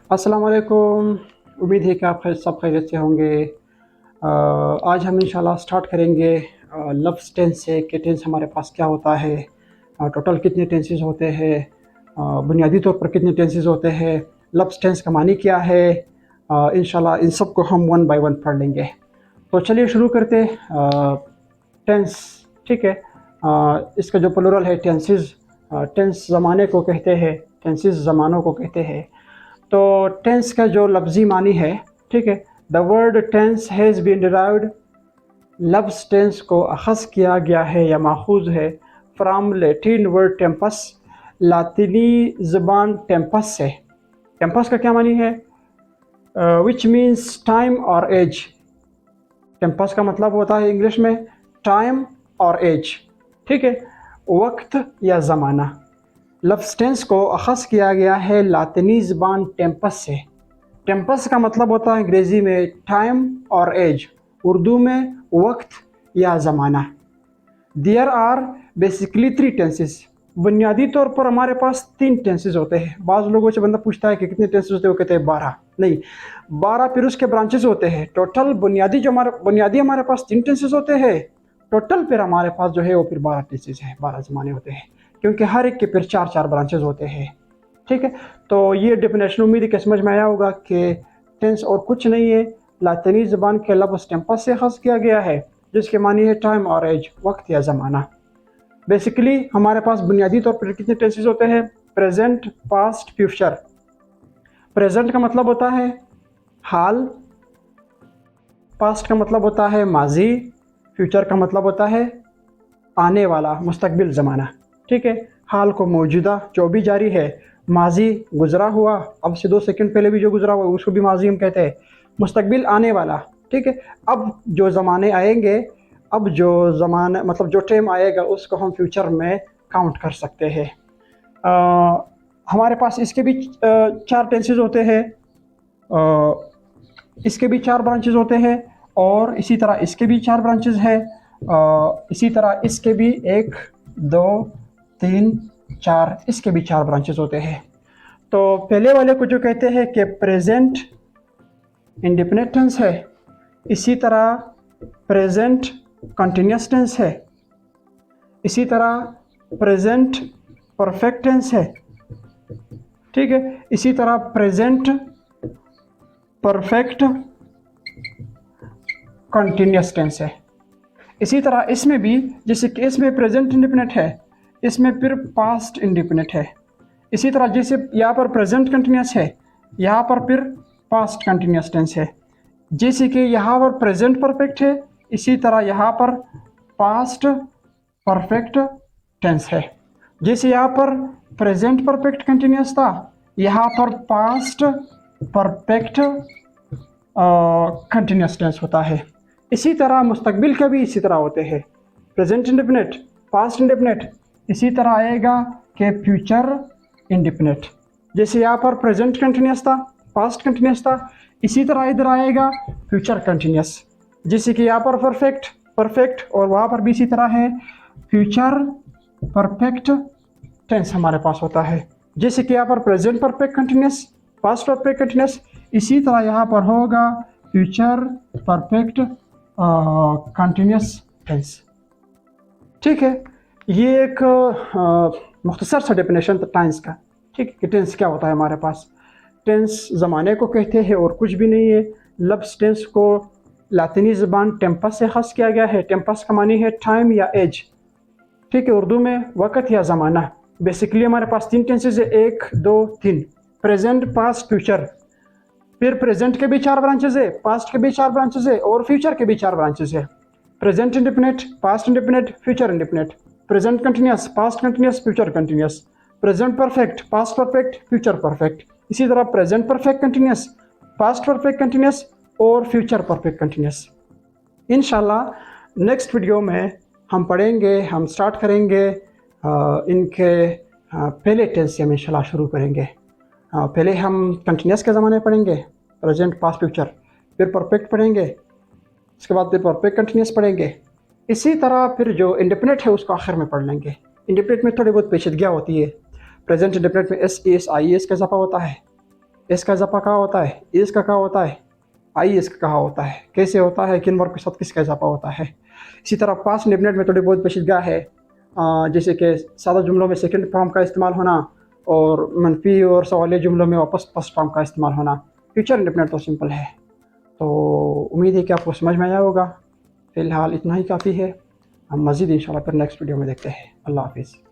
अस्सलाम वालेकुम। उम्मीद है कि आप सब खैरियत से होंगे। आज हम इंशाल्लाह स्टार्ट करेंगे लफ्ज़ टेंस से कि टेंस हमारे पास क्या होता है, टोटल कितने टेंसेस होते हैं, बुनियादी तौर पर कितने टेंसेस होते हैं, लफ्ज़ टेंस का मानी क्या है। इंशाल्लाह इन सब को हम वन बाय वन पढ़ लेंगे। तो चलिए शुरू करते टेंस। ठीक है। इसका जो प्लूरल है टेंसेस, टेंस ज़माने को कहते हैं, टेंसेस ज़मानों को कहते हैं। तो टेंस का जो लफ्ज़ी मानी है, ठीक है, the word tense has been derived, लफ्ज़ टेंस को अखज़ किया गया है या माखूज़ है फ्राम लैटिन वर्ड टेम्पस, लातिनी ज़बान टेम्पस से। टेम्पस का क्या मानी है? विच मीन्स टाइम और एज। टेम्पस का मतलब होता है इंग्लिश में टाइम और एज। ठीक है, वक्त या ज़माना। लफ्ज़ टेंस को अखज़ किया गया है लातिनी ज़बान टेम्पस से। टेम्पस का मतलब होता है अंग्रेज़ी में टाइम और एज, उर्दू में वक्त या ज़माना। There are basically three tenses. बुनियादी तौर पर हमारे पास 3 टेंसेस होते हैं। बाज़ लोगों से बंदा पूछता है कि कितने टेंसेस होते हैं, वो कहते हैं 12। नहीं, 12 फिर उसके ब्रांचेस होते हैं। टोटल बुनियादी हमारे पास 3 टेंसेस होते हैं। टोटल फिर हमारे पास जो है वो फिर 12 टेंसेस हैं, 12 ज़माने होते हैं, क्योंकि हर एक के फिर 4-4 ब्रांचेस होते हैं। ठीक है, तो ये डेफिनेशन उम्मीद है कि समझ में आया होगा कि टेंस और कुछ नहीं है, लातिनी ज़बान के लफ्ज़ टेम्पस से अखज़ किया गया है, जिसके मानी है टाइम और एज, वक्त या ज़माना। बेसिकली हमारे पास बुनियादी तौर पर कितने टेंसेस होते हैं? Present, past, future. प्रेजेंट का मतलब होता है हाल, पास्ट का मतलब होता है माजी, फ्यूचर का मतलब होता है आने वाला, मुस्तकबिल ज़माना। ठीक है, हाल को मौजूदा जो भी जारी है, माजी गुज़रा हुआ, अब से 2 सेकंड पहले भी जो गुज़रा हुआ उसको भी माजी हम कहते हैं। मुस्तकबिल आने वाला। ठीक है, अब जो ज़माने आएंगे, अब जो ज़माना मतलब जो टाइम आएगा उसको हम फ्यूचर में काउंट कर सकते हैं। हमारे पास इसके भी 4 टेंसेस होते हैं, इसके भी 4 ब्रांचेस होते हैं, और इसी तरह इसके भी 4 ब्रांचेस हैं। इसी तरह इसके भी 1, 2, 3, 4, इसके भी 4 ब्रांचेस होते हैं। तो पहले वाले को जो कहते हैं कि प्रेजेंट इंडेफिनिट टेंस है, इसी तरह प्रेजेंट कंटिन्यूस टेंस है, इसी तरह प्रेजेंट परफेक्ट टेंस है। ठीक है, इसी तरह प्रेजेंट परफेक्ट कंटिन्यूस टेंस है। इसी तरह इसमें भी, जैसे कि इसमें प्रेजेंट इंडेफिनिट है, इसमें फिर पास्ट इंडेफिनिट है। इसी तरह जैसे यहाँ पर प्रेजेंट कंटिन्यूस है, यहाँ पर फिर पास्ट कंटिन्यूस टेंस है। जैसे कि यहाँ पर प्रेजेंट परफेक्ट है, इसी तरह यहाँ पर पास्ट परफेक्ट टेंस है। जैसे यहाँ पर प्रेजेंट परफेक्ट कंटिन्यूस था, यहाँ पर पास्ट परफेक्ट कंटिन्यूस टेंस होता है। इसी तरह मुस्तकबिल के भी इसी तरह होते हैं, प्रेजेंट इंडेफिनिट, पास्ट इंडेफिनिट, इसी तरह आएगा कि फ्यूचर इंडेफिनिट। जैसे यहाँ पर प्रेजेंट कंटिन्यूस था, पास्ट कंटिन्यूस था, इसी तरह इधर आएगा फ्यूचर कंटिन्यूस। जैसे कि यहाँ पर परफेक्ट परफेक्ट और वहाँ पर भी इसी तरह है, फ्यूचर परफेक्ट टेंस हमारे पास होता है। जैसे कि यहाँ पर present perfect continuous, past perfect continuous, इसी तरह यहाँ पर होगा फ्यूचर परफेक्ट कंटिन्यूस टेंस। ठीक है, ये एक मुख्तसर सा डेफिनेशन था टेंस का। ठीक है, कि टेंस क्या होता है हमारे पास। टेंस ज़माने को कहते हैं और कुछ भी नहीं है। लफ्ज़ टेंस को लातिनी ज़बान टेम्पस से ख़ास किया गया है। टेम्पस का मानी है टाइम या एज। ठीक है, उर्दू में वक़्त या ज़माना। बेसिकली हमारे पास 3 टेंसेस है, 1, 2, 3। Present, past, future. फिर प्रेजेंट के भी 4 ब्रांचेस है, पास्ट के भी 4 ब्रांचेस है, और फ्यूचर के भी 4 ब्रांचेस है। Present indefinite, past indefinite, future indefinite. Present continuous, past continuous, future continuous. Present perfect, past perfect, future perfect. इसी तरह present perfect continuous, past perfect continuous और फ्यूचर परफेक्ट कंटिन्यूस। इंशाल्लाह नेक्स्ट वीडियो में हम पढ़ेंगे, हम स्टार्ट करेंगे इनके पहले टेंस से हम इंशाल्लाह शुरू करेंगे। पहले हम कंटिन्यूस के ज़माने पढ़ेंगे, प्रेजेंट, पास्ट, फ्यूचर, फिर परफेक्ट पढ़ेंगे, उसके बाद फिर परफेक्ट कंटिन्यूस पढ़ेंगे। इसी तरह फिर जो इंडेफिनिट है उसको आखिर में पढ़ लेंगे। इंडेफिनिट में थोड़ी बहुत पेचीदगियाँ होती है। प्रेजेंट इंडेफिनिट में एस एस आई एस का इजाफा होता है, इसका इजाफा कहाँ होता है, इसका कहाँ होता है, आई इसका कहाँ होता है, कैसे होता है, किन वर्ब के साथ किसका इजाफा होता है। इसी तरह पास्ट इंडेफिनिट में थोड़ी बहुत पेचीदगी है, जैसे कि सादा जुमलों में सेकंड फॉर्म का इस्तेमाल होना और मनफी और सवालिया जुमलों में वापस फर्स्ट फॉर्म का इस्तेमाल होना। फ्यूचर इंडेफिनिट तो सिंपल है। तो उम्मीद है कि आपको समझ में आया होगा। फ़िलहाल इतना ही काफ़ी है। हम मज़ीद इंशाल्लाह फिर नेक्स्ट वीडियो में देखते हैं। अल्लाह हाफ़िज़।